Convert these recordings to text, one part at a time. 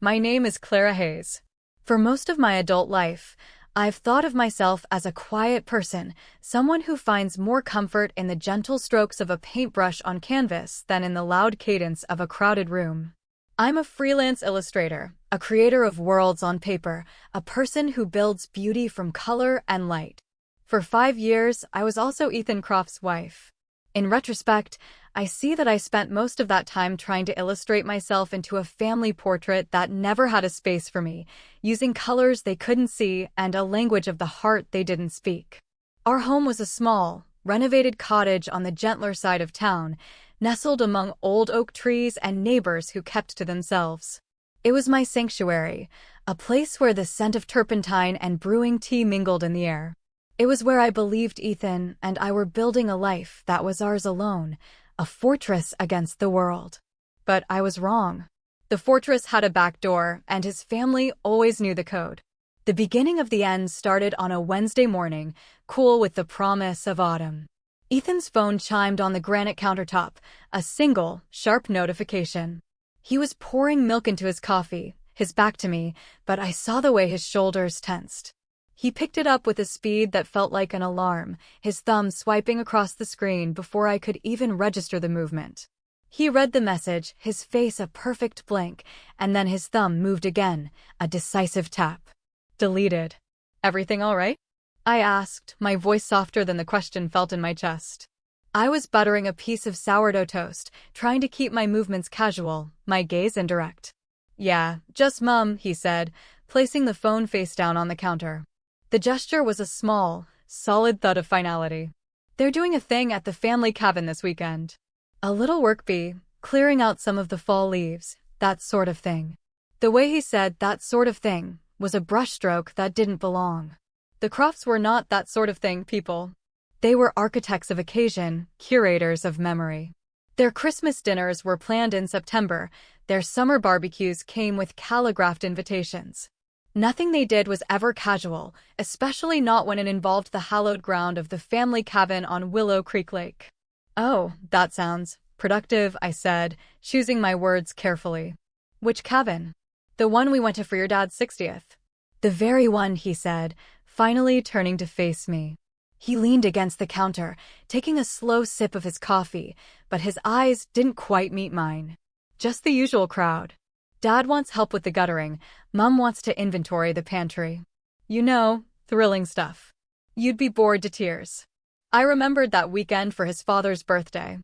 My name is Clara Hayes. For most of my adult life, I've thought of myself as a quiet person, someone who finds more comfort in the gentle strokes of a paintbrush on canvas than in the loud cadence of a crowded room. I'm a freelance illustrator, a creator of worlds on paper, a person who builds beauty from color and light. For 5 years, I was also Ethan Croft's wife. In retrospect, I see that I spent most of that time trying to illustrate myself into a family portrait that never had a space for me, using colors they couldn't see and a language of the heart they didn't speak. Our home was a small, renovated cottage on the gentler side of town, nestled among old oak trees and neighbors who kept to themselves. It was my sanctuary, a place where the scent of turpentine and brewing tea mingled in the air. It was where I believed Ethan and I were building a life that was ours alone, a fortress against the world. But I was wrong. The fortress had a back door, and his family always knew the code. The beginning of the end started on a Wednesday morning, cool with the promise of autumn. Ethan's phone chimed on the granite countertop, a single, sharp notification. He was pouring milk into his coffee, his back to me, but I saw the way his shoulders tensed. He picked it up with a speed that felt like an alarm, his thumb swiping across the screen before I could even register the movement. He read the message, his face a perfect blank, and then his thumb moved again, a decisive tap. Deleted. Everything all right? I asked, my voice softer than the question felt in my chest. I was buttering a piece of sourdough toast, trying to keep my movements casual, my gaze indirect. Yeah, just Mum, he said, placing the phone face down on the counter. The gesture was a small, solid thud of finality. They're doing a thing at the family cabin this weekend. A little work bee, clearing out some of the fall leaves, that sort of thing. The way he said that sort of thing was a brushstroke that didn't belong. The Crofts were not that sort of thing, people. They were architects of occasion, curators of memory. Their Christmas dinners were planned in September, their summer barbecues came with calligraphed invitations. Nothing they did was ever casual, especially not when it involved the hallowed ground of the family cabin on Willow Creek Lake. Oh, that sounds productive, I said, choosing my words carefully. Which cabin? The one we went to for your dad's 60th. The very one, he said, finally turning to face me. He leaned against the counter, taking a slow sip of his coffee, but his eyes didn't quite meet mine. Just the usual crowd. Dad wants help with the guttering, Mum wants to inventory the pantry. You know, thrilling stuff. You'd be bored to tears. I remembered that weekend for his father's birthday.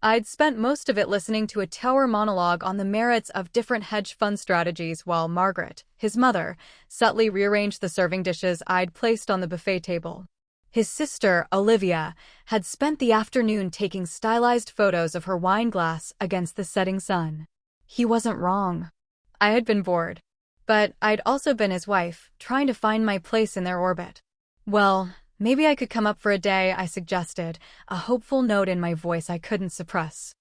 I'd spent most of it listening to a tower monologue on the merits of different hedge fund strategies while Margaret, his mother, subtly rearranged the serving dishes I'd placed on the buffet table. His sister, Olivia, had spent the afternoon taking stylized photos of her wine glass against the setting sun. He wasn't wrong. I had been bored. But I'd also been his wife, trying to find my place in their orbit. Well, maybe I could come up for a day, I suggested, a hopeful note in my voice I couldn't suppress.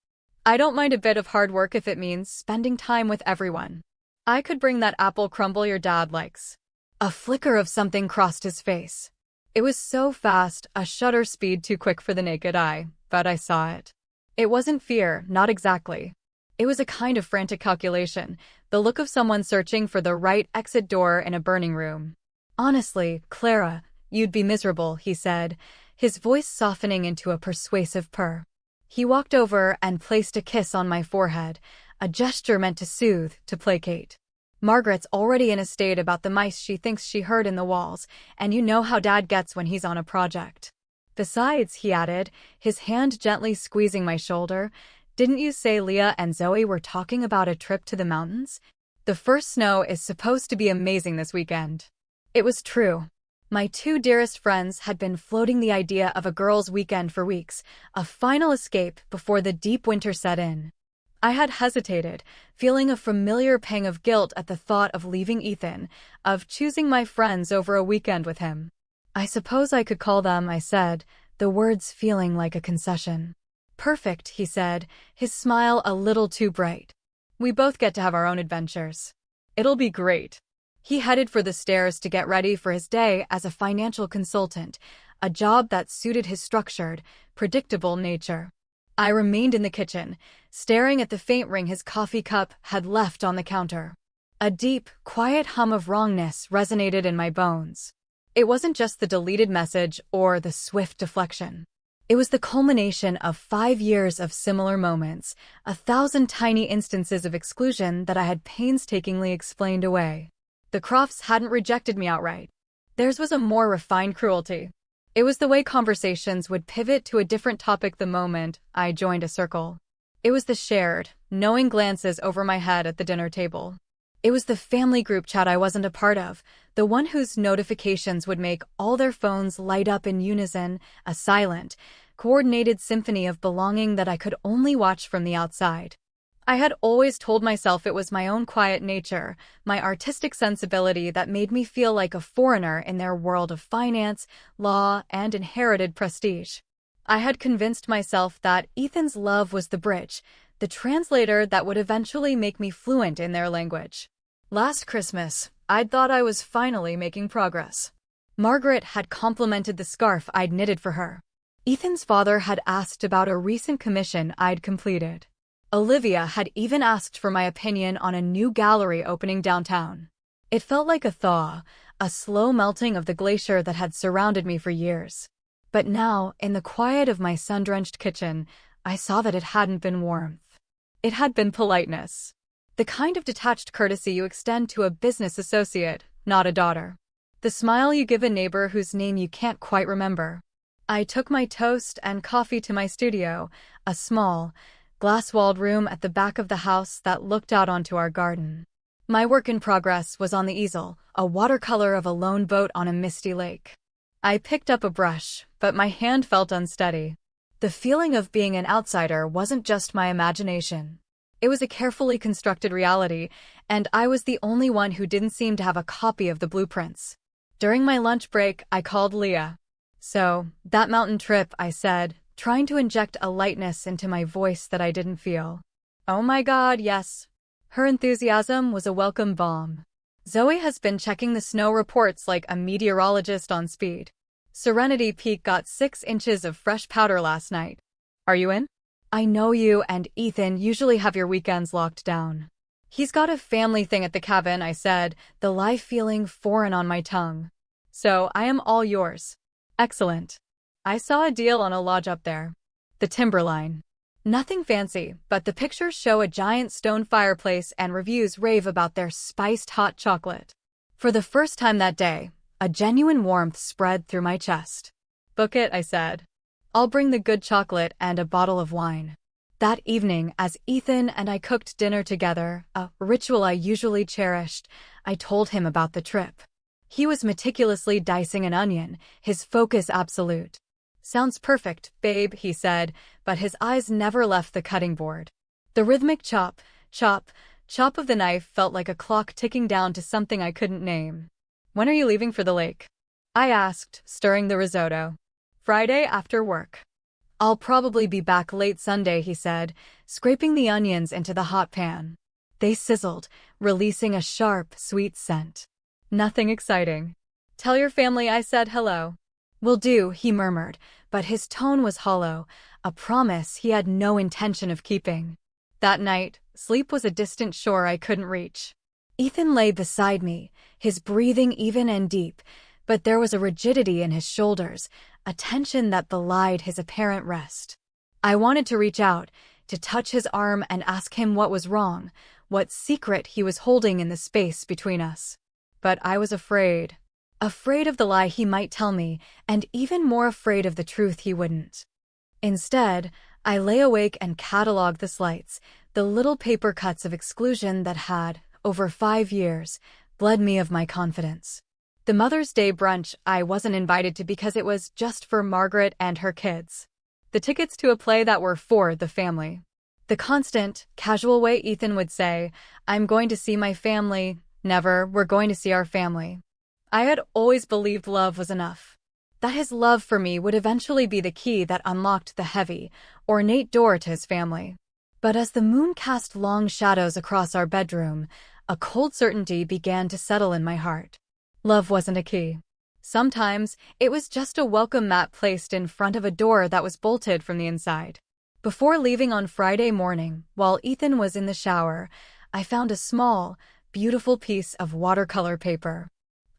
I don't mind a bit of hard work if it means spending time with everyone. I could bring that apple crumble your dad likes. A flicker of something crossed his face. It was so fast, a shutter speed too quick for the naked eye, but I saw it. It wasn't fear, not exactly. It was a kind of frantic calculation, the look of someone searching for the right exit door in a burning room. Honestly, Clara, you'd be miserable, he said, his voice softening into a persuasive purr. He walked over and placed a kiss on my forehead, a gesture meant to soothe, to placate. Margaret's already in a state about the mice she thinks she heard in the walls, and you know how Dad gets when he's on a project. Besides, he added, his hand gently squeezing my shoulder, didn't you say Leah and Zoe were talking about a trip to the mountains? The first snow is supposed to be amazing this weekend. It was true. My two dearest friends had been floating the idea of a girls' weekend for weeks, a final escape before the deep winter set in. I had hesitated, feeling a familiar pang of guilt at the thought of leaving Ethan, of choosing my friends over a weekend with him. I suppose I could call them, I said, the words feeling like a concession. Perfect, he said, his smile a little too bright. We both get to have our own adventures. It'll be great. He headed for the stairs to get ready for his day as a financial consultant, a job that suited his structured, predictable nature. I remained in the kitchen, staring at the faint ring his coffee cup had left on the counter. A deep, quiet hum of wrongness resonated in my bones. It wasn't just the deleted message or the swift deflection. It was the culmination of 5 years of similar moments, 1,000 tiny instances of exclusion that I had painstakingly explained away. The Crofts hadn't rejected me outright. Theirs was a more refined cruelty. It was the way conversations would pivot to a different topic the moment I joined a circle. It was the shared, knowing glances over my head at the dinner table. It was the family group chat I wasn't a part of, the one whose notifications would make all their phones light up in unison, a silent, coordinated symphony of belonging that I could only watch from the outside. I had always told myself it was my own quiet nature, my artistic sensibility that made me feel like a foreigner in their world of finance, law, and inherited prestige. I had convinced myself that Ethan's love was the bridge, the translator that would eventually make me fluent in their language. Last Christmas, I'd thought I was finally making progress. Margaret had complimented the scarf I'd knitted for her. Ethan's father had asked about a recent commission I'd completed. Olivia had even asked for my opinion on a new gallery opening downtown. It felt like a thaw, a slow melting of the glacier that had surrounded me for years. But now, in the quiet of my sun-drenched kitchen, I saw that it hadn't been warmth. It had been politeness. The kind of detached courtesy you extend to a business associate, not a daughter. The smile you give a neighbor whose name you can't quite remember. I took my toast and coffee to my studio, a small, glass-walled room at the back of the house that looked out onto our garden. My work in progress was on the easel, a watercolor of a lone boat on a misty lake. I picked up a brush, but my hand felt unsteady. The feeling of being an outsider wasn't just my imagination. It was a carefully constructed reality, and I was the only one who didn't seem to have a copy of the blueprints. During my lunch break, I called Leah. "So, that mountain trip," I said, trying to inject a lightness into my voice that I didn't feel. "Oh my God, yes." Her enthusiasm was a welcome balm. "Zoe has been checking the snow reports like a meteorologist on speed. Serenity Peak got 6 inches of fresh powder last night. Are you in? I know you and Ethan usually have your weekends locked down." "He's got a family thing at the cabin," I said, the lie feeling foreign on my tongue. "So I am all yours." "Excellent. I saw a deal on a lodge up there. The Timberline. Nothing fancy, but the pictures show a giant stone fireplace and reviews rave about their spiced hot chocolate." For the first time that day, a genuine warmth spread through my chest. "Book it," I said. "I'll bring the good chocolate and a bottle of wine." That evening, as Ethan and I cooked dinner together, a ritual I usually cherished, I told him about the trip. He was meticulously dicing an onion, his focus absolute. "Sounds perfect, babe," he said, but his eyes never left the cutting board. The rhythmic chop, chop, chop of the knife felt like a clock ticking down to something I couldn't name. "When are you leaving for the lake?" I asked, stirring the risotto. "Friday after work." "I'll probably be back late Sunday," he said, scraping the onions into the hot pan. They sizzled, releasing a sharp, sweet scent. "Nothing exciting." "Tell your family I said hello." "Will do," he murmured, but his tone was hollow, a promise he had no intention of keeping. That night, sleep was a distant shore I couldn't reach. Ethan lay beside me, his breathing even and deep, but there was a rigidity in his shoulders, a tension that belied his apparent rest. I wanted to reach out, to touch his arm and ask him what was wrong, what secret he was holding in the space between us. But I was afraid. Afraid of the lie he might tell me, and even more afraid of the truth he wouldn't. Instead, I lay awake and cataloged the slights, the little paper cuts of exclusion that had, over 5 years, bled me of my confidence. The Mother's Day brunch I wasn't invited to because it was just for Margaret and her kids. The tickets to a play that were for the family. The constant, casual way Ethan would say, "I'm going to see my family," never, "We're going to see our family." I had always believed love was enough. That his love for me would eventually be the key that unlocked the heavy, ornate door to his family. But as the moon cast long shadows across our bedroom, a cold certainty began to settle in my heart. Love wasn't a key. Sometimes, it was just a welcome mat placed in front of a door that was bolted from the inside. Before leaving on Friday morning, while Ethan was in the shower, I found a small, beautiful piece of watercolor paper.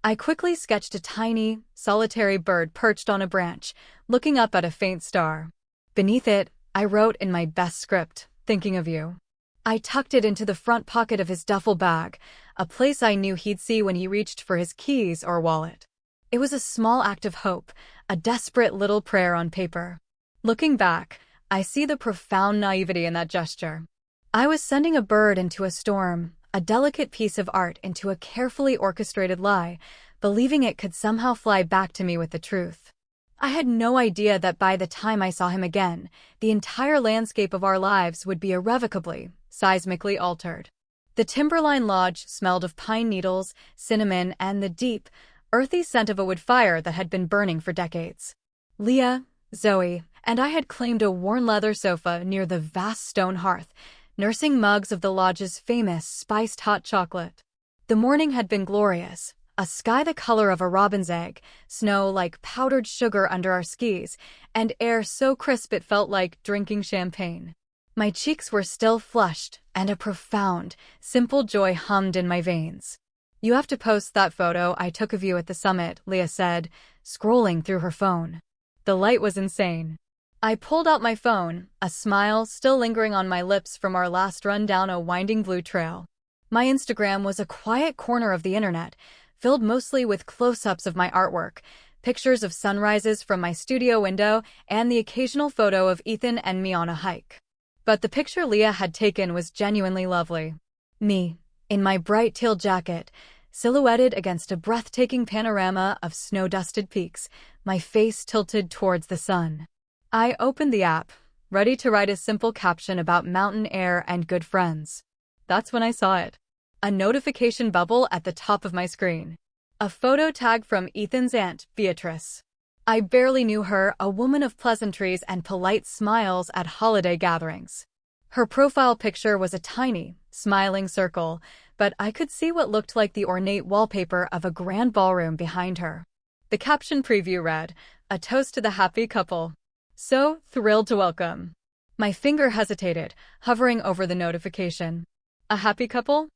I quickly sketched a tiny, solitary bird perched on a branch, looking up at a faint star. Beneath it, I wrote in my best script, "Thinking of you." I tucked it into the front pocket of his duffel bag, a place I knew he'd see when he reached for his keys or wallet. It was a small act of hope, a desperate little prayer on paper. Looking back, I see the profound naivety in that gesture. I was sending a bird into a storm, a delicate piece of art into a carefully orchestrated lie, believing it could somehow fly back to me with the truth. I had no idea that by the time I saw him again, the entire landscape of our lives would be irrevocably, seismically altered. The Timberline Lodge smelled of pine needles, cinnamon, and the deep, earthy scent of a wood fire that had been burning for decades. Leah, Zoe, and I had claimed a worn leather sofa near the vast stone hearth, nursing mugs of the lodge's famous spiced hot chocolate. The morning had been glorious, a sky the color of a robin's egg, snow like powdered sugar under our skis, and air so crisp it felt like drinking champagne. My cheeks were still flushed, and a profound, simple joy hummed in my veins. "You have to post that photo I took of you at the summit," Leah said, scrolling through her phone. The light was insane. I pulled out my phone, a smile still lingering on my lips from our last run down a winding blue trail. My Instagram was a quiet corner of the internet, filled mostly with close-ups of my artwork, pictures of sunrises from my studio window, and the occasional photo of Ethan and me on a hike. But the picture Leah had taken was genuinely lovely. Me, in my bright teal jacket, silhouetted against a breathtaking panorama of snow-dusted peaks, my face tilted towards the sun. I opened the app, ready to write a simple caption about mountain air and good friends. That's when I saw it. A notification bubble at the top of my screen. A photo tag from Ethan's aunt, Beatrice. I barely knew her, a woman of pleasantries and polite smiles at holiday gatherings. Her profile picture was a tiny, smiling circle, but I could see what looked like the ornate wallpaper of a grand ballroom behind her. The caption preview read, "A toast to the happy couple. So thrilled to welcome." My finger hesitated, hovering over the notification. A happy couple?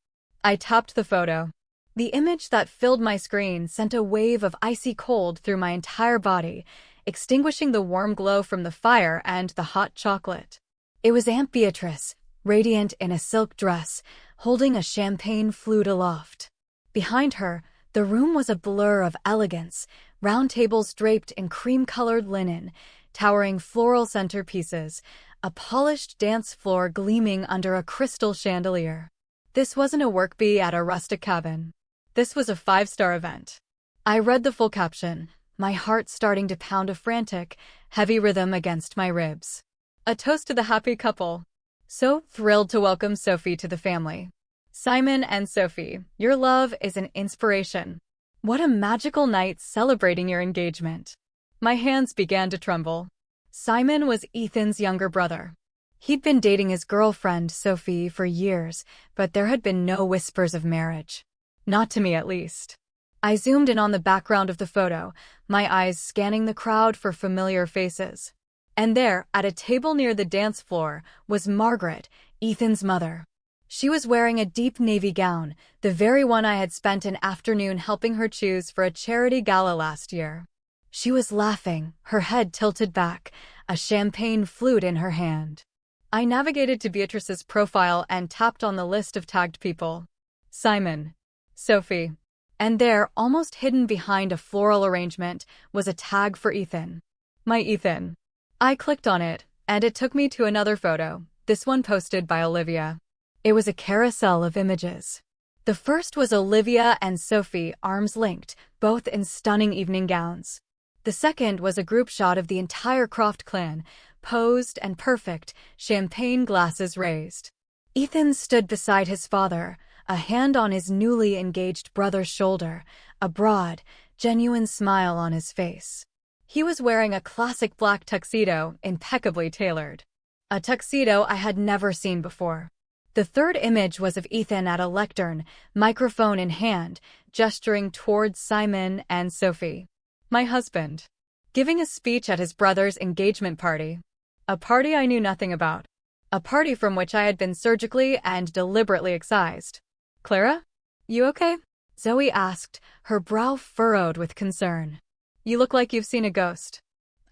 I tapped the photo. The image that filled my screen sent a wave of icy cold through my entire body, extinguishing the warm glow from the fire and the hot chocolate. It was Aunt Beatrice, radiant in a silk dress, holding a champagne flute aloft. Behind her, the room was a blur of elegance, round tables draped in cream-colored linen, towering floral centerpieces, a polished dance floor gleaming under a crystal chandelier. This wasn't a work bee at a rustic cabin. This was a 5-star event. I read the full caption, my heart starting to pound a frantic, heavy rhythm against my ribs. A toast to the happy couple. So thrilled to welcome Sophie to the family. Simon and Sophie, your love is an inspiration. What a magical night celebrating your engagement. My hands began to tremble. Simon was Ethan's younger brother. He'd been dating his girlfriend, Sophie, for years, but there had been no whispers of marriage. Not to me, at least. I zoomed in on the background of the photo, my eyes scanning the crowd for familiar faces. And there, at a table near the dance floor, was Margaret, Ethan's mother. She was wearing a deep navy gown, the very one I had spent an afternoon helping her choose for a charity gala last year. She was laughing, her head tilted back, a champagne flute in her hand. I navigated to Beatrice's profile and tapped on the list of tagged people. Simon. Sophie. And there, almost hidden behind a floral arrangement, was a tag for Ethan. My Ethan. I clicked on it, and it took me to another photo, this one posted by Olivia. It was a carousel of images. The first was Olivia and Sophie, arms linked, both in stunning evening gowns. The second was a group shot of the entire Croft clan, posed and perfect, champagne glasses raised. Ethan stood beside his father, a hand on his newly engaged brother's shoulder, a broad, genuine smile on his face. He was wearing a classic black tuxedo, impeccably tailored. A tuxedo I had never seen before. The third image was of Ethan at a lectern, microphone in hand, gesturing towards Simon and Sophie. My husband. Giving a speech at his brother's engagement party. A party I knew nothing about. A party from which I had been surgically and deliberately excised. Clara? You okay? Zoe asked, her brow furrowed with concern. You look like you've seen a ghost.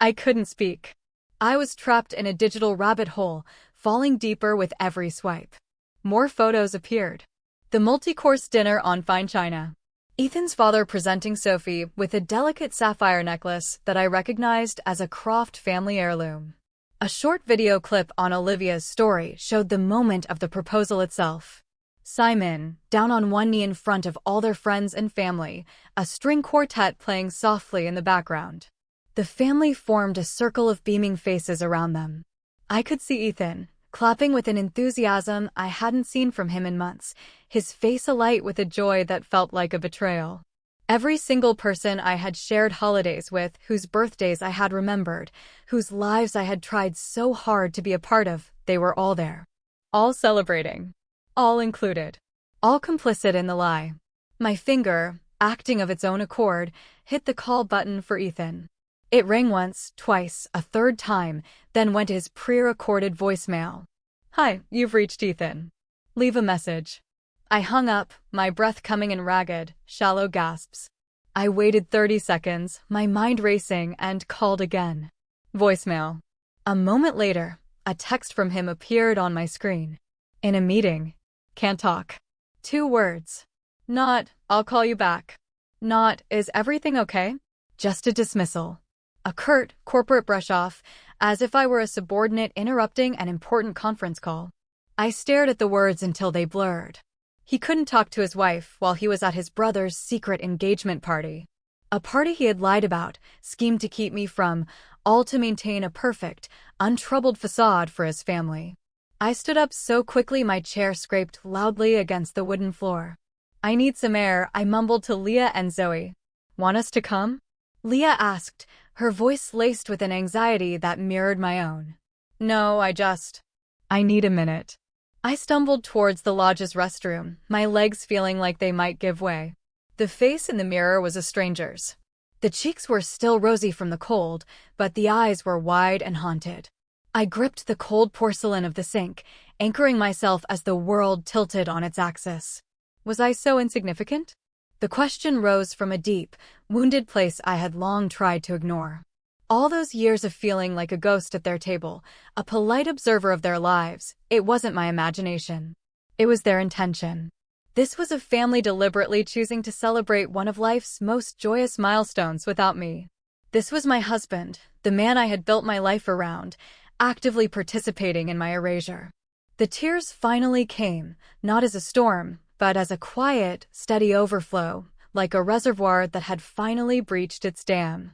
I couldn't speak. I was trapped in a digital rabbit hole, falling deeper with every swipe. More photos appeared. The multi-course dinner on fine china. Ethan's father presenting Sophie with a delicate sapphire necklace that I recognized as a Croft family heirloom. A short video clip on Olivia's story showed the moment of the proposal itself. Simon, down on one knee in front of all their friends and family, a string quartet playing softly in the background. The family formed a circle of beaming faces around them. I could see Ethan, clapping with an enthusiasm I hadn't seen from him in months, his face alight with a joy that felt like a betrayal. Every single person I had shared holidays with, whose birthdays I had remembered, whose lives I had tried so hard to be a part of, they were all there. All celebrating. All included. All complicit in the lie. My finger, acting of its own accord, hit the call button for Ethan. It rang once, twice, a third time, then went to his pre-recorded voicemail. Hi, you've reached Ethan. Leave a message. I hung up, my breath coming in ragged, shallow gasps. I waited 30 seconds, my mind racing, and called again. Voicemail. A moment later, a text from him appeared on my screen. In a meeting. Can't talk. 2 words. Not, I'll call you back. Not, is everything okay? Just a dismissal. A curt, corporate brush-off, as if I were a subordinate interrupting an important conference call. I stared at the words until they blurred. He couldn't talk to his wife while he was at his brother's secret engagement party. A party he had lied about, schemed to keep me from, all to maintain a perfect, untroubled facade for his family. I stood up so quickly my chair scraped loudly against the wooden floor. I need some air, I mumbled to Leah and Zoe. Want us to come? Leah asked, her voice laced with an anxiety that mirrored my own. No, I need a minute. I stumbled towards the lodge's restroom, my legs feeling like they might give way. The face in the mirror was a stranger's. The cheeks were still rosy from the cold, but the eyes were wide and haunted. I gripped the cold porcelain of the sink, anchoring myself as the world tilted on its axis. Was I so insignificant? The question rose from a deep, wounded place I had long tried to ignore. All those years of feeling like a ghost at their table, a polite observer of their lives, it wasn't my imagination. It was their intention. This was a family deliberately choosing to celebrate one of life's most joyous milestones without me. This was my husband, the man I had built my life around, actively participating in my erasure. The tears finally came, not as a storm, but as a quiet, steady overflow, like a reservoir that had finally breached its dam.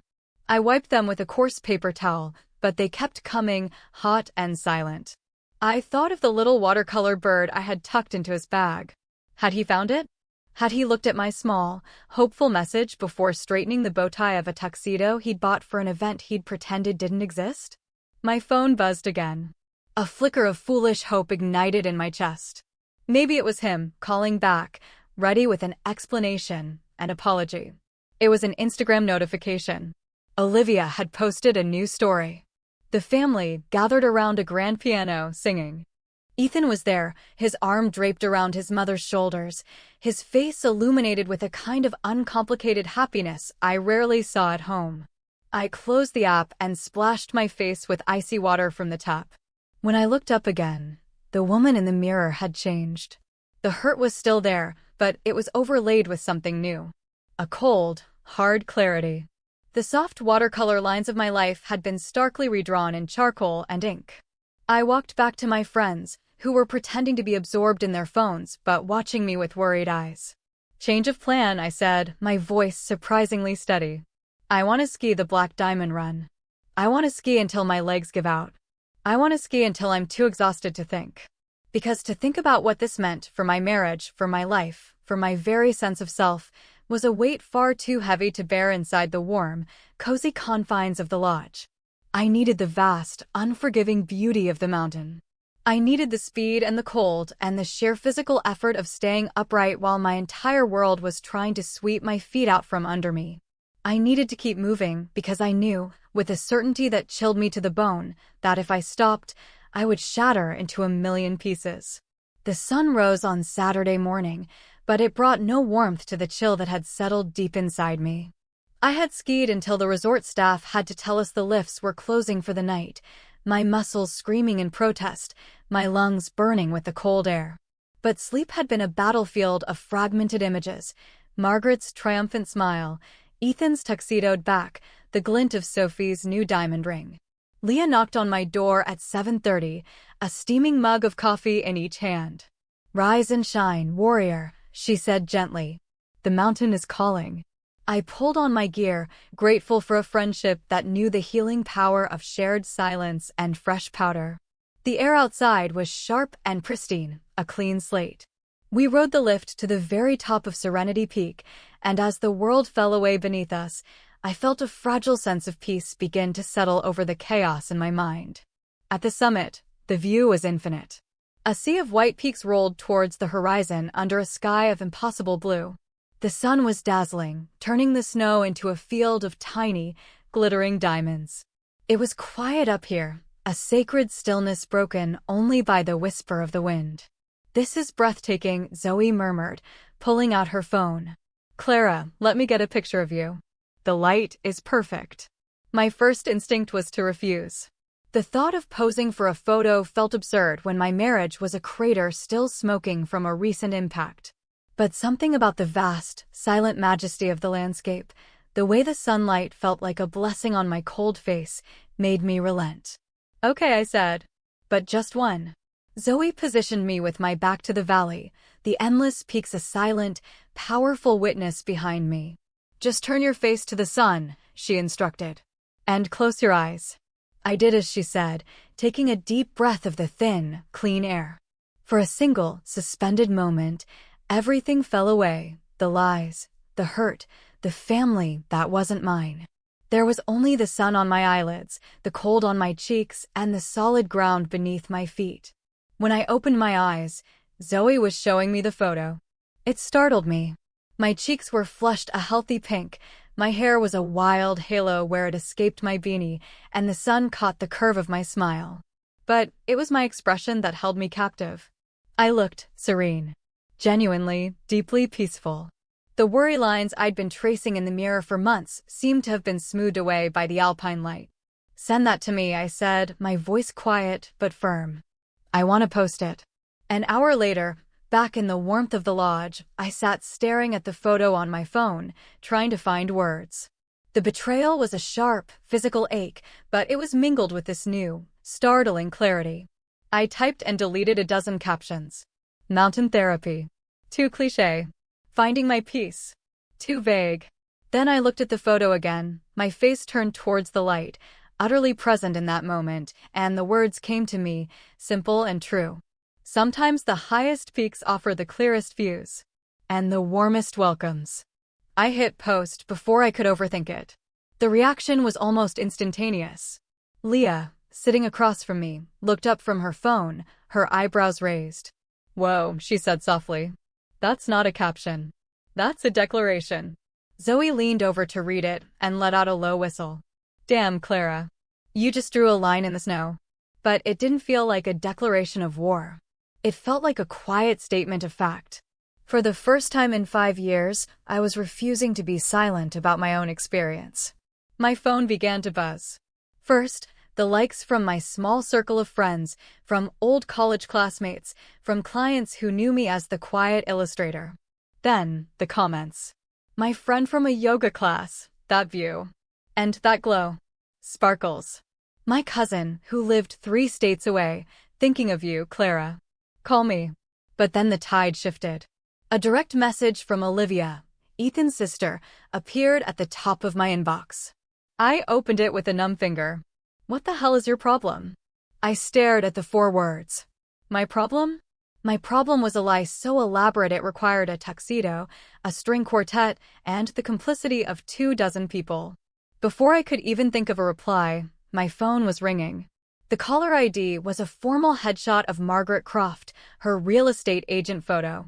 I wiped them with a coarse paper towel, but they kept coming, hot and silent. I thought of the little watercolor bird I had tucked into his bag. Had he found it? Had he looked at my small, hopeful message before straightening the bow tie of a tuxedo he'd bought for an event he'd pretended didn't exist? My phone buzzed again. A flicker of foolish hope ignited in my chest. Maybe it was him, calling back, ready with an explanation, an apology. It was an Instagram notification. Olivia had posted a new story. The family gathered around a grand piano, singing. Ethan was there, his arm draped around his mother's shoulders, his face illuminated with a kind of uncomplicated happiness I rarely saw at home. I closed the app and splashed my face with icy water from the tap. When I looked up again, the woman in the mirror had changed. The hurt was still there, but it was overlaid with something new. A cold, hard clarity. The soft watercolor lines of my life had been starkly redrawn in charcoal and ink. I walked back to my friends, who were pretending to be absorbed in their phones but watching me with worried eyes. Change of plan, I said, my voice surprisingly steady. I want to ski the Black Diamond Run. I want to ski until my legs give out. I want to ski until I'm too exhausted to think. Because to think about what this meant for my marriage, for my life, for my very sense of self, was a weight far too heavy to bear inside the warm, cozy confines of the lodge. I needed the vast, unforgiving beauty of the mountain. I needed the speed and the cold and the sheer physical effort of staying upright while my entire world was trying to sweep my feet out from under me. I needed to keep moving because I knew, with a certainty that chilled me to the bone, that if I stopped, I would shatter into a million pieces. The sun rose on Saturday morning, but it brought no warmth to the chill that had settled deep inside me. I had skied until the resort staff had to tell us the lifts were closing for the night, my muscles screaming in protest, my lungs burning with the cold air. But sleep had been a battlefield of fragmented images: Margaret's triumphant smile, Ethan's tuxedoed back, the glint of Sophie's new diamond ring. Leah knocked on my door at 7:30, a steaming mug of coffee in each hand. "Rise and shine, warrior," she said gently. "The mountain is calling." I pulled on my gear, grateful for a friendship that knew the healing power of shared silence and fresh powder. The air outside was sharp and pristine, a clean slate. We rode the lift to the very top of Serenity Peak, and as the world fell away beneath us, I felt a fragile sense of peace begin to settle over the chaos in my mind. At the summit, the view was infinite. A sea of white peaks rolled towards the horizon under a sky of impossible blue. The sun was dazzling, turning the snow into a field of tiny, glittering diamonds. It was quiet up here, a sacred stillness broken only by the whisper of the wind. "This is breathtaking," Zoe murmured, pulling out her phone. "Clara, let me get a picture of you. The light is perfect." My first instinct was to refuse. The thought of posing for a photo felt absurd when my marriage was a crater still smoking from a recent impact. But something about the vast, silent majesty of the landscape, the way the sunlight felt like a blessing on my cold face, made me relent. "Okay," I said. "But just one." Zoe positioned me with my back to the valley, the endless peaks a silent, powerful witness behind me. "Just turn your face to the sun," she instructed. "And close your eyes." I did as she said, taking a deep breath of the thin, clean air. For a single, suspended moment, everything fell away: the lies, the hurt, the family that wasn't mine. There was only the sun on my eyelids, the cold on my cheeks, and the solid ground beneath my feet. When I opened my eyes, Zoe was showing me the photo. It startled me. My cheeks were flushed a healthy pink, my hair was a wild halo where it escaped my beanie, and the sun caught the curve of my smile. But it was my expression that held me captive. I looked serene. Genuinely, deeply peaceful. The worry lines I'd been tracing in the mirror for months seemed to have been smoothed away by the alpine light. "Send that to me," I said, my voice quiet but firm. "I want to post it." An hour later, back in the warmth of the lodge, I sat staring at the photo on my phone, trying to find words. The betrayal was a sharp, physical ache, but it was mingled with this new, startling clarity. I typed and deleted a dozen captions. Mountain therapy. Too cliché. Finding my peace. Too vague. Then I looked at the photo again, my face turned towards the light, utterly present in that moment, and the words came to me, simple and true. Sometimes the highest peaks offer the clearest views. And the warmest welcomes. I hit post before I could overthink it. The reaction was almost instantaneous. Leah, sitting across from me, looked up from her phone, her eyebrows raised. "Whoa," she said softly. "That's not a caption. That's a declaration." Zoe leaned over to read it and let out a low whistle. "Damn, Clara. You just drew a line in the snow." But it didn't feel like a declaration of war. It felt like a quiet statement of fact. For the first time in 5 years, I was refusing to be silent about my own experience. My phone began to buzz. First, the likes from my small circle of friends, from old college classmates, from clients who knew me as the quiet illustrator. Then, the comments. "My friend from a yoga class, that view. And that glow. Sparkles. My cousin, who lived 3 states away, thinking of you, Clara. Call me." But then the tide shifted. A direct message from Olivia, Ethan's sister, appeared at the top of my inbox. I opened it with a numb finger. "What the hell is your problem?" I stared at the 4 words. My problem? My problem was a lie so elaborate it required a tuxedo, a string quartet, and the complicity of 24 people. Before I could even think of a reply, my phone was ringing. The caller ID was a formal headshot of Margaret Croft, her real estate agent photo.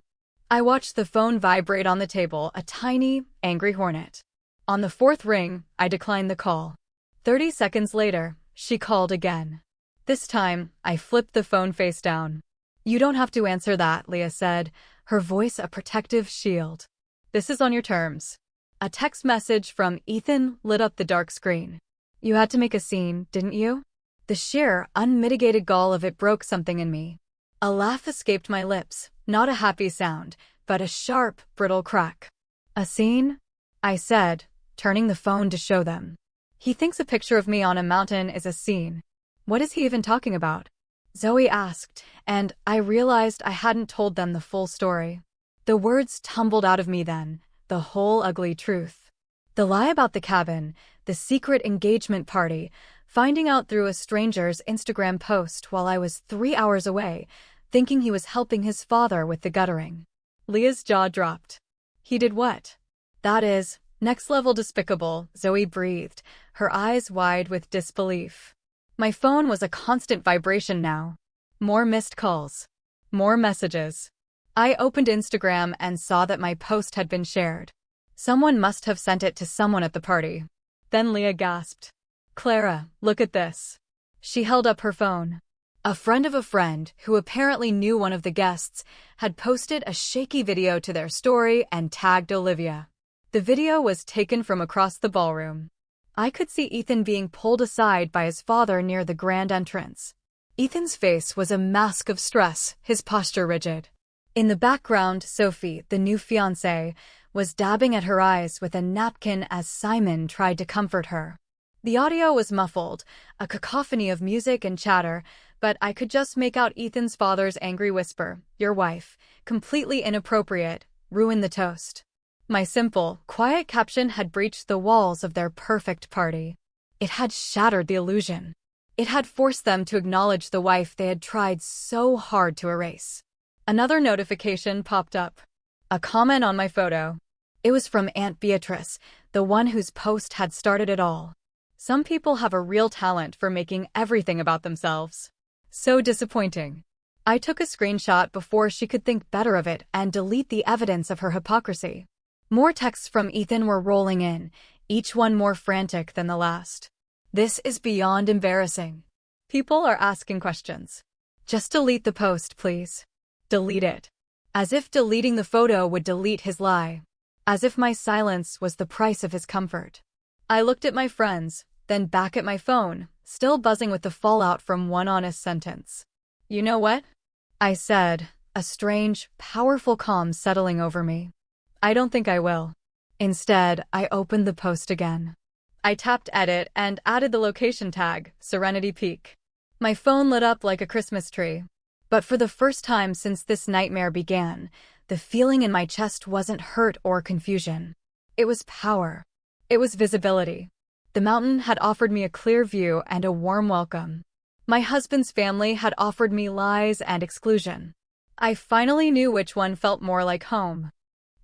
I watched the phone vibrate on the table, a tiny, angry hornet. On the 4th ring, I declined the call. 30 seconds later, she called again. This time, I flipped the phone face down. "You don't have to answer that," Leah said, her voice a protective shield. "This is on your terms." A text message from Ethan lit up the dark screen. "You had to make a scene, didn't you?" The sheer, unmitigated gall of it broke something in me. A laugh escaped my lips, not a happy sound, but a sharp, brittle crack. "A scene?" I said, turning the phone to show them. "He thinks a picture of me on a mountain is a scene. What is he even talking about?" Zoe asked, and I realized I hadn't told them the full story. The words tumbled out of me then, the whole ugly truth. The lie about the cabin, the secret engagement party, finding out through a stranger's Instagram post while I was 3 hours away, thinking he was helping his father with the guttering. Leah's jaw dropped. "He did what?" "That is next level despicable," Zoe breathed, her eyes wide with disbelief. My phone was a constant vibration now. More missed calls. More messages. I opened Instagram and saw that my post had been shared. Someone must have sent it to someone at the party. Then Leah gasped. "Clara, look at this." She held up her phone. A friend of a friend, who apparently knew one of the guests, had posted a shaky video to their story and tagged Olivia. The video was taken from across the ballroom. I could see Ethan being pulled aside by his father near the grand entrance. Ethan's face was a mask of stress, his posture rigid. In the background, Sophie, the new fiancée, was dabbing at her eyes with a napkin as Simon tried to comfort her. The audio was muffled, a cacophony of music and chatter, but I could just make out Ethan's father's angry whisper, "Your wife, completely inappropriate, ruined the toast." My simple, quiet caption had breached the walls of their perfect party. It had shattered the illusion. It had forced them to acknowledge the wife they had tried so hard to erase. Another notification popped up. A comment on my photo. It was from Aunt Beatrice, the one whose post had started it all. Some people have a real talent for making everything about themselves. So disappointing. I took a screenshot before she could think better of it and delete the evidence of her hypocrisy. More texts from Ethan were rolling in, each one more frantic than the last. "This is beyond embarrassing." People are asking questions. "Just delete the post, please." Delete it. As if deleting the photo would delete his lie. As if my silence was the price of his comfort. I looked at my friends, then back at my phone, still buzzing with the fallout from one honest sentence. "You know what?" I said, a strange, powerful calm settling over me. "I don't think I will." Instead, I opened the post again. I tapped edit and added the location tag, Serenity Peak. My phone lit up like a Christmas tree. But for the first time since this nightmare began, the feeling in my chest wasn't hurt or confusion. It was power. It was visibility. The mountain had offered me a clear view and a warm welcome. My husband's family had offered me lies and exclusion. I finally knew which one felt more like home.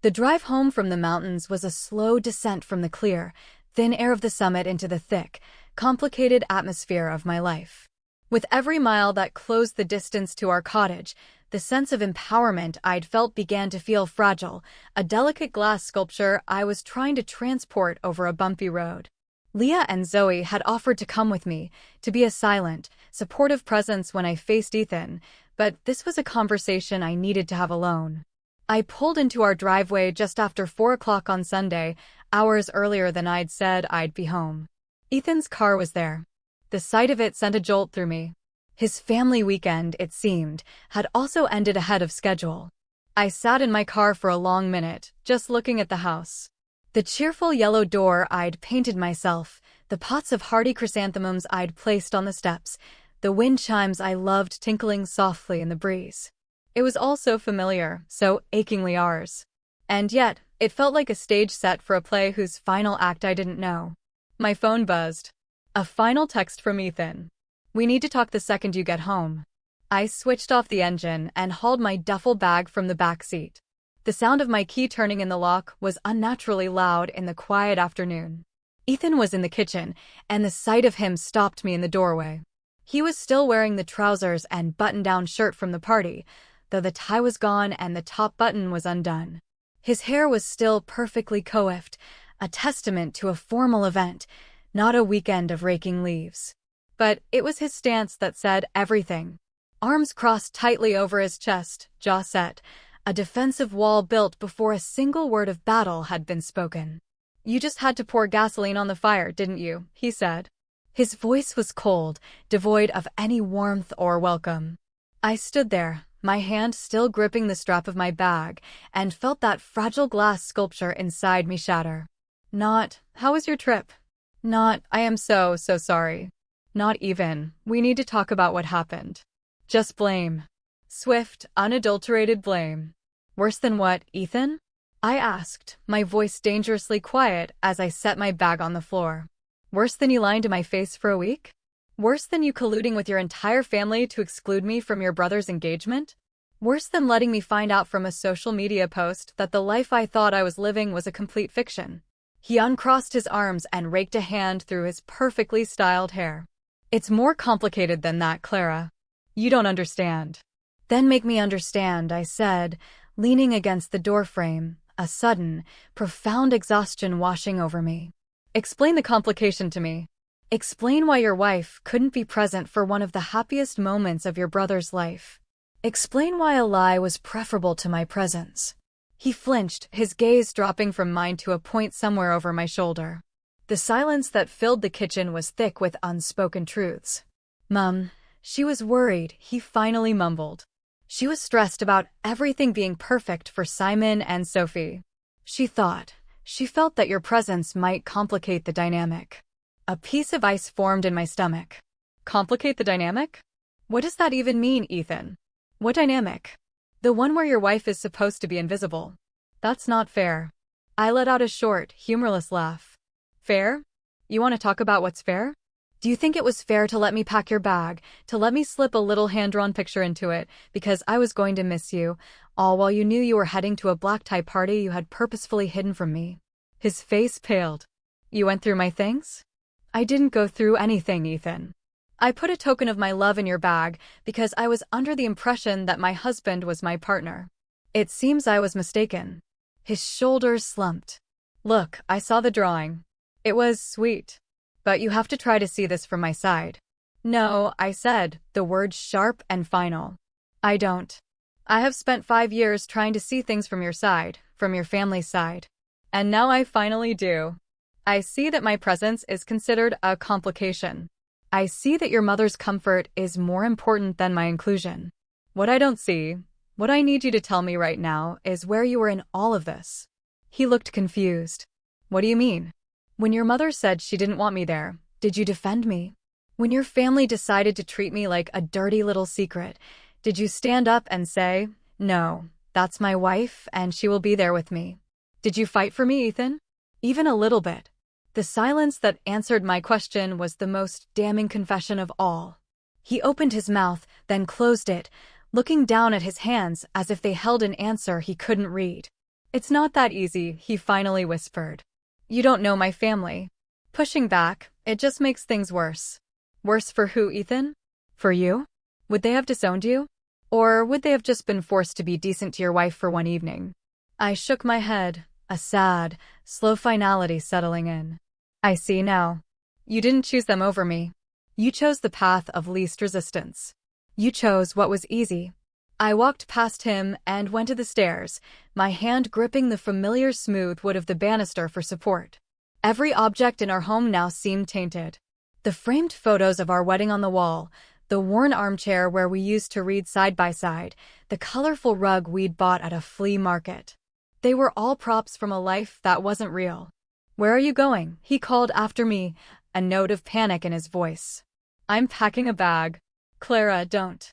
The drive home from the mountains was a slow descent from the clear, thin air of the summit into the thick, complicated atmosphere of my life. With every mile that closed the distance to our cottage, the sense of empowerment I'd felt began to feel fragile, a delicate glass sculpture I was trying to transport over a bumpy road. Leah and Zoe had offered to come with me, to be a silent, supportive presence when I faced Ethan, but this was a conversation I needed to have alone. I pulled into our driveway just after 4 o'clock on Sunday, hours earlier than I'd said I'd be home. Ethan's car was there. The sight of it sent a jolt through me. His family weekend, it seemed, had also ended ahead of schedule. I sat in my car for a long minute, just looking at the house. The cheerful yellow door I'd painted myself, the pots of hardy chrysanthemums I'd placed on the steps, the wind chimes I loved tinkling softly in the breeze. It was all so familiar, so achingly ours. And yet, it felt like a stage set for a play whose final act I didn't know. My phone buzzed. A final text from Ethan. "We need to talk the second you get home." I switched off the engine and hauled my duffel bag from the back seat. The sound of my key turning in the lock was unnaturally loud in the quiet afternoon. Ethan was in the kitchen, and the sight of him stopped me in the doorway. He was still wearing the trousers and button-down shirt from the party, though the tie was gone and the top button was undone. His hair was still perfectly coiffed, a testament to a formal event, not a weekend of raking leaves. But it was his stance that said everything. Arms crossed tightly over his chest, jaw set, a defensive wall built before a single word of battle had been spoken. "You just had to pour gasoline on the fire, didn't you?" he said. His voice was cold, devoid of any warmth or welcome. I stood there, my hand still gripping the strap of my bag, and felt that fragile glass sculpture inside me shatter. Not, "How was your trip?" Not, "I am so sorry." Not even, "We need to talk about what happened." Just blame. Swift, unadulterated blame. "Worse than what, Ethan?" I asked, my voice dangerously quiet as I set my bag on the floor. "Worse than you lying to my face for a week? Worse than you colluding with your entire family to exclude me from your brother's engagement? Worse than letting me find out from a social media post that the life I thought I was living was a complete fiction?" He uncrossed his arms and raked a hand through his perfectly styled hair. "It's more complicated than that, Clara. You don't understand." "Then make me understand," I said, leaning against the doorframe, a sudden, profound exhaustion washing over me. "Explain the complication to me. Explain why your wife couldn't be present for one of the happiest moments of your brother's life. Explain why a lie was preferable to my presence." He flinched, his gaze dropping from mine to a point somewhere over my shoulder. The silence that filled the kitchen was thick with unspoken truths. "Mum, she was worried," he finally mumbled. "She was stressed about everything being perfect for Simon and Sophie. She felt that your presence might complicate the dynamic." A piece of ice formed in my stomach. "Complicate the dynamic? What does that even mean, Ethan? What dynamic?" "The one where your wife is supposed to be invisible." "That's not fair." I let out a short, humorless laugh. "Fair? You want to talk about what's fair? Do you think it was fair to let me pack your bag, to let me slip a little hand-drawn picture into it, because I was going to miss you, all while you knew you were heading to a black-tie party you had purposefully hidden from me?" His face paled. "You went through my things?" "I didn't go through anything, Ethan. I put a token of my love in your bag because I was under the impression that my husband was my partner. It seems I was mistaken." His shoulders slumped. "Look, I saw the drawing. It was sweet. But you have to try to see this from my side." "No," I said, the words sharp and final. "I don't. I have spent 5 years trying to see things from your side, from your family's side. And now I finally do. I see that my presence is considered a complication. I see that your mother's comfort is more important than my inclusion. What I don't see, what I need you to tell me right now, is where you were in all of this." He looked confused. "What do you mean? When your mother said she didn't want me there, did you defend me? When your family decided to treat me like a dirty little secret, did you stand up and say, 'No, that's my wife and she will be there with me'? Did you fight for me, Ethan? Even a little bit?" The silence that answered my question was the most damning confession of all. He opened his mouth, then closed it, looking down at his hands as if they held an answer he couldn't read. "It's not that easy," he finally whispered. "You don't know my family." Pushing back, "It just makes things worse." "Worse for who, Ethan? For you? Would they have disowned you? Or would they have just been forced to be decent to your wife for one evening?" I shook my head, a sad, slow finality settling in. "I see now. You didn't choose them over me. You chose the path of least resistance. You chose what was easy." I walked past him and went to the stairs, my hand gripping the familiar smooth wood of the banister for support. Every object in our home now seemed tainted. The framed photos of our wedding on the wall, the worn armchair where we used to read side by side, the colorful rug we'd bought at a flea market. They were all props from a life that wasn't real. "Where are you going?" he called after me, a note of panic in his voice. "I'm packing a bag." "Clara, don't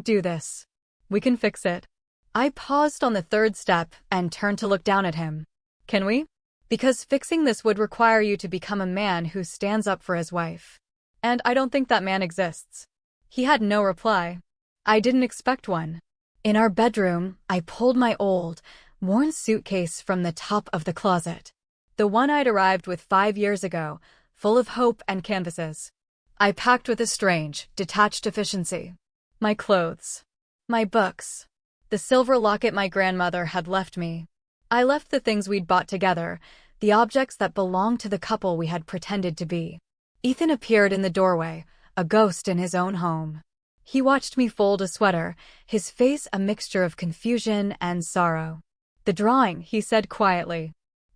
do this. We can fix it." I paused on the third step and turned to look down at him. "Can we? Because fixing this would require you to become a man who stands up for his wife. And I don't think that man exists." He had no reply. I didn't expect one. In our bedroom, I pulled my old, worn suitcase from the top of the closet. The one I'd arrived with 5 years ago, full of hope and canvases. I packed with a strange, detached efficiency. My clothes. My books. The silver locket my grandmother had left me. I left the things we'd bought together, the objects that belonged to the couple we had pretended to be. Ethan appeared in the doorway, a ghost in his own home. He watched me fold a sweater, his face a mixture of confusion and sorrow. "The drawing," he said quietly.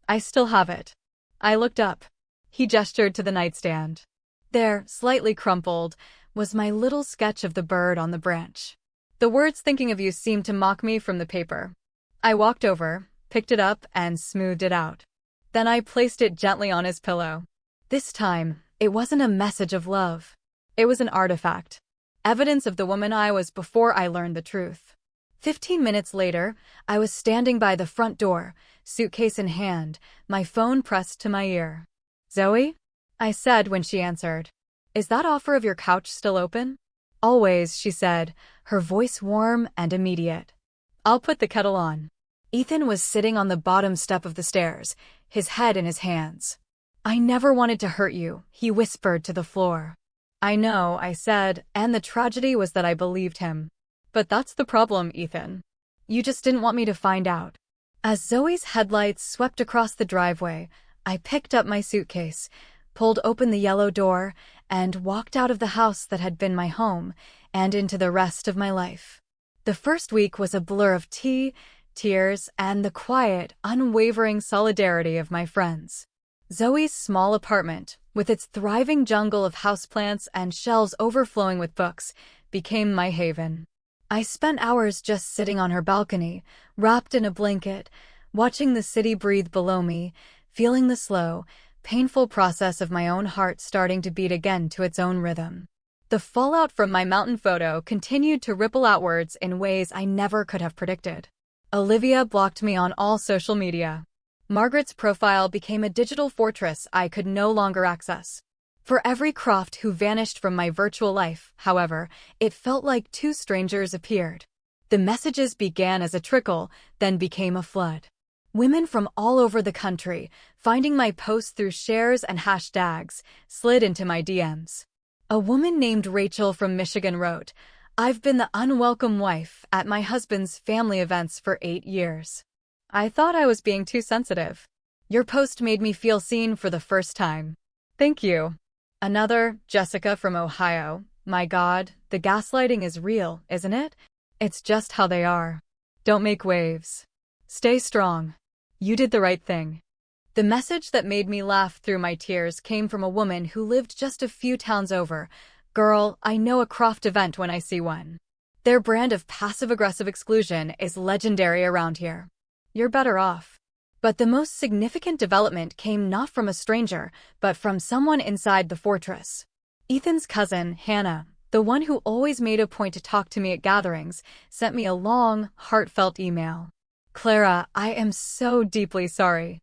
"I still have it." I looked up. He gestured to the nightstand. There, slightly crumpled, was my little sketch of the bird on the branch. The words "thinking of you" seemed to mock me from the paper. I walked over, picked it up, and smoothed it out. Then I placed it gently on his pillow. This time, it wasn't a message of love. It was an artifact. Evidence of the woman I was before I learned the truth. 15 minutes later, I was standing by the front door, suitcase in hand, my phone pressed to my ear. "Zoe?" I said when she answered. "Is that offer of your couch still open?" "Always," she said, her voice warm and immediate. "I'll put the kettle on." Ethan was sitting on the bottom step of the stairs, his head in his hands. "I never wanted to hurt you," he whispered to the floor. "I know," I said, and the tragedy was that I believed him. "But that's the problem, Ethan. You just didn't want me to find out." As Zoe's headlights swept across the driveway, I picked up my suitcase, pulled open the yellow door, and walked out of the house that had been my home and into the rest of my life. The first week was a blur of tea, tears, and the quiet, unwavering solidarity of my friends. Zoe's small apartment, with its thriving jungle of houseplants and shelves overflowing with books, became my haven. I spent hours just sitting on her balcony, wrapped in a blanket, watching the city breathe below me, feeling the slow, painful process of my own heart starting to beat again to its own rhythm. The fallout from my mountain photo continued to ripple outwards in ways I never could have predicted. Olivia blocked me on all social media. Margaret's profile became a digital fortress I could no longer access. For every Croft who vanished from my virtual life, however, it felt like two strangers appeared. The messages began as a trickle, then became a flood. Women from all over the country, finding my posts through shares and hashtags, slid into my DMs. A woman named Rachel from Michigan wrote, "I've been the unwelcome wife at my husband's family events for 8 years. I thought I was being too sensitive. Your post made me feel seen for the first time. Thank you." Another, Jessica from Ohio, "My God, the gaslighting is real, isn't it? It's just how they are. Don't make waves. Stay strong. You did the right thing." The message that made me laugh through my tears came from a woman who lived just a few towns over. "Girl, I know a Croft event when I see one. Their brand of passive-aggressive exclusion is legendary around here. You're better off." But the most significant development came not from a stranger, but from someone inside the fortress. Ethan's cousin, Hannah, the one who always made a point to talk to me at gatherings, sent me a long, heartfelt email. "Clara, I am so deeply sorry.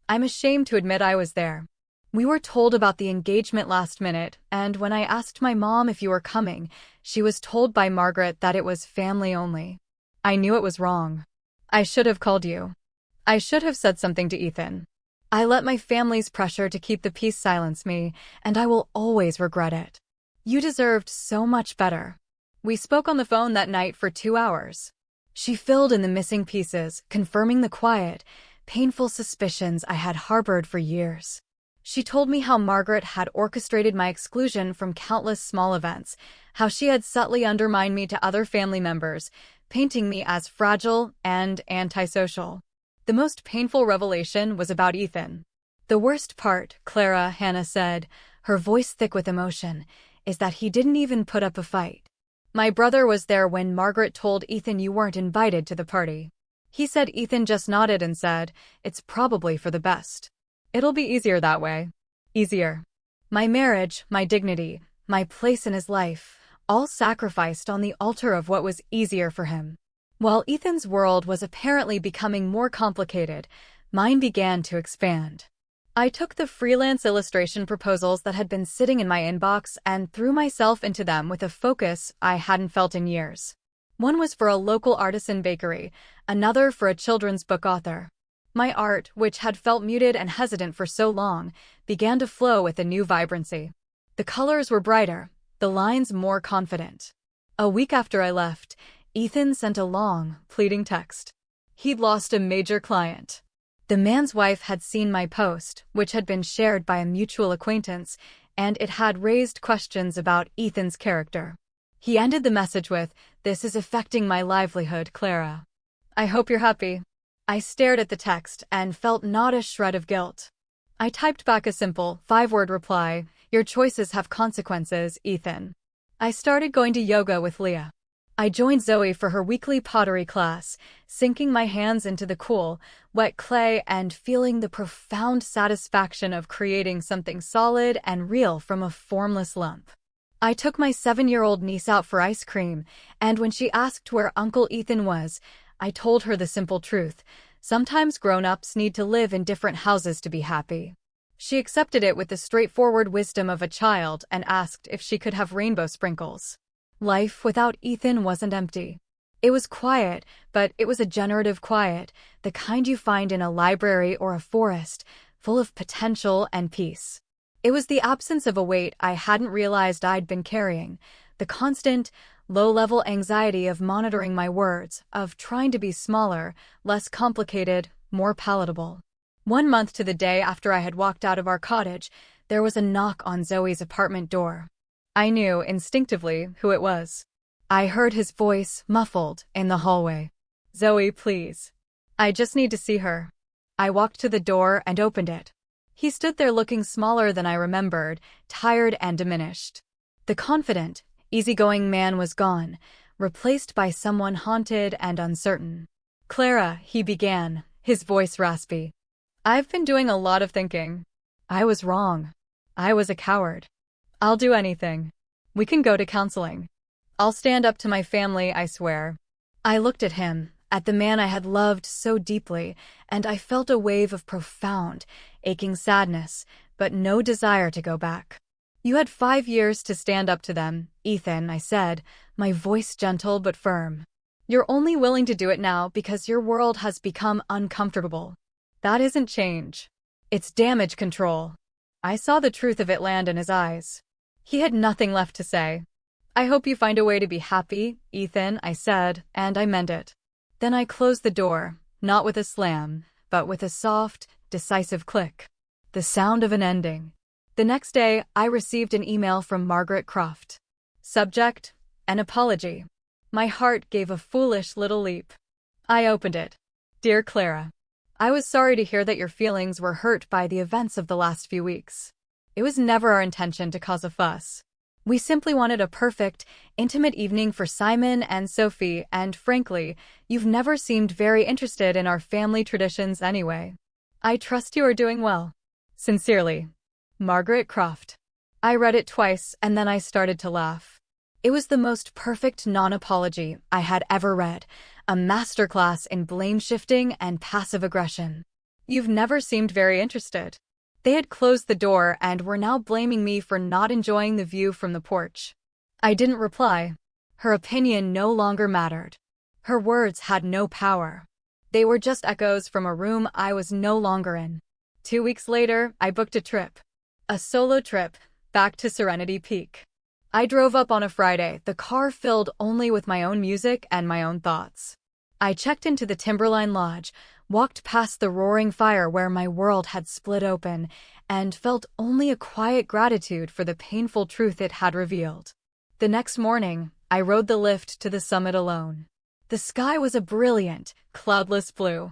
I'm ashamed to admit I was there. We were told about the engagement last minute, and when I asked my mom if you were coming, she was told by Margaret that it was family only. I knew it was wrong. I should have called you. I should have said something to Ethan. I let my family's pressure to keep the peace silence me, and I will always regret it. You deserved so much better." We spoke on the phone that night for 2 hours. She filled in the missing pieces, confirming the quiet, painful suspicions I had harbored for years. She told me how Margaret had orchestrated my exclusion from countless small events, how she had subtly undermined me to other family members, painting me as fragile and antisocial. The most painful revelation was about Ethan. "The worst part, Clara," Hannah said, her voice thick with emotion, "is that he didn't even put up a fight. My brother was there when Margaret told Ethan you weren't invited to the party. He said Ethan just nodded and said, 'It's probably for the best. It'll be easier that way.' Easier. My marriage, my dignity, my place in his life, all sacrificed on the altar of what was easier for him. While Ethan's world was apparently becoming more complicated, mine began to expand. I took the freelance illustration proposals that had been sitting in my inbox and threw myself into them with a focus I hadn't felt in years. One was for a local artisan bakery, another for a children's book author. My art, which had felt muted and hesitant for so long, began to flow with a new vibrancy. The colors were brighter, the lines more confident. A week after I left, Ethan sent a long, pleading text. He'd lost a major client. The man's wife had seen my post, which had been shared by a mutual acquaintance, and it had raised questions about Ethan's character. He ended the message with, "This is affecting my livelihood, Clara. I hope you're happy." I stared at the text and felt not a shred of guilt. I typed back a simple, 5-word reply, "Your choices have consequences, Ethan." I started going to yoga with Leah. I joined Zoe for her weekly pottery class, sinking my hands into the cool, wet clay and feeling the profound satisfaction of creating something solid and real from a formless lump. I took my 7-year-old niece out for ice cream, and when she asked where Uncle Ethan was, I told her the simple truth: sometimes grown-ups need to live in different houses to be happy. She accepted it with the straightforward wisdom of a child and asked if she could have rainbow sprinkles. Life without Ethan wasn't empty. It was quiet, but it was a generative quiet, the kind you find in a library or a forest, full of potential and peace. It was the absence of a weight I hadn't realized I'd been carrying, the constant, low-level anxiety of monitoring my words, of trying to be smaller, less complicated, more palatable. 1 month to the day after I had walked out of our cottage, there was a knock on Zoe's apartment door. I knew, instinctively, who it was. I heard his voice, muffled, in the hallway. "Zoe, please. I just need to see her." I walked to the door and opened it. He stood there looking smaller than I remembered, tired and diminished. The confident, easygoing man was gone, replaced by someone haunted and uncertain. "Clara," he began, his voice raspy. "I've been doing a lot of thinking. I was wrong. I was a coward. I'll do anything. We can go to counseling. I'll stand up to my family, I swear." I looked at him, at the man I had loved so deeply, and I felt a wave of profound, aching sadness, but no desire to go back. "You had 5 years to stand up to them, Ethan," I said, my voice gentle but firm. "You're only willing to do it now because your world has become uncomfortable. That isn't change. It's damage control." I saw the truth of it land in his eyes. He had nothing left to say. "I hope you find a way to be happy, Ethan," I said, and I meant it. Then I closed the door, not with a slam, but with a soft, decisive click. The sound of an ending. The next day, I received an email from Margaret Croft. Subject: an apology. My heart gave a foolish little leap. I opened it. "Dear Clara, I was sorry to hear that your feelings were hurt by the events of the last few weeks. It was never our intention to cause a fuss. We simply wanted a perfect, intimate evening for Simon and Sophie, and frankly, you've never seemed very interested in our family traditions anyway. I trust you are doing well. Sincerely, Margaret Croft." I read it twice, and then I started to laugh. It was the most perfect non-apology I had ever read, a masterclass in blame-shifting and passive aggression. "You've never seemed very interested." They had closed the door and were now blaming me for not enjoying the view from the porch. I didn't reply. Her opinion no longer mattered. Her words had no power. They were just echoes from a room I was no longer in. 2 weeks later, I booked a trip. A solo trip, back to Serenity Peak. I drove up on a Friday, the car filled only with my own music and my own thoughts. I checked into the Timberline Lodge, walked past the roaring fire where my world had split open, and felt only a quiet gratitude for the painful truth it had revealed. The next morning, I rode the lift to the summit alone. The sky was a brilliant, cloudless blue.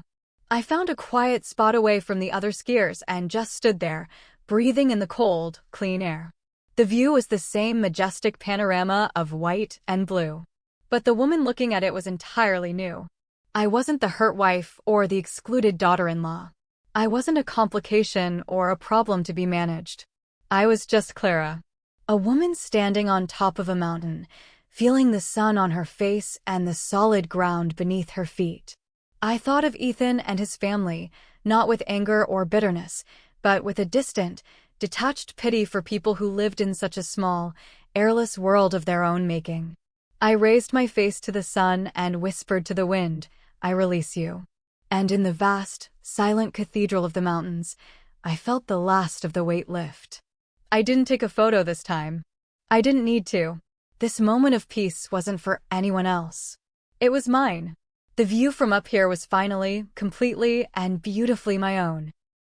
I found a quiet spot away from the other skiers and just stood there, breathing in the cold, clean air. The view was the same majestic panorama of white and blue. But the woman looking at it was entirely new. I wasn't the hurt wife or the excluded daughter-in-law. I wasn't a complication or a problem to be managed. I was just Clara. A woman standing on top of a mountain, feeling the sun on her face and the solid ground beneath her feet. I thought of Ethan and his family, not with anger or bitterness, but with a distant, detached pity for people who lived in such a small, airless world of their own making. I raised my face to the sun and whispered to the wind, "I release you." And in the vast, silent cathedral of the mountains, I felt the last of the weight lift. I didn't take a photo this time. I didn't need to. This moment of peace wasn't for anyone else. It was mine. The view from up here was finally, completely, and beautifully my own.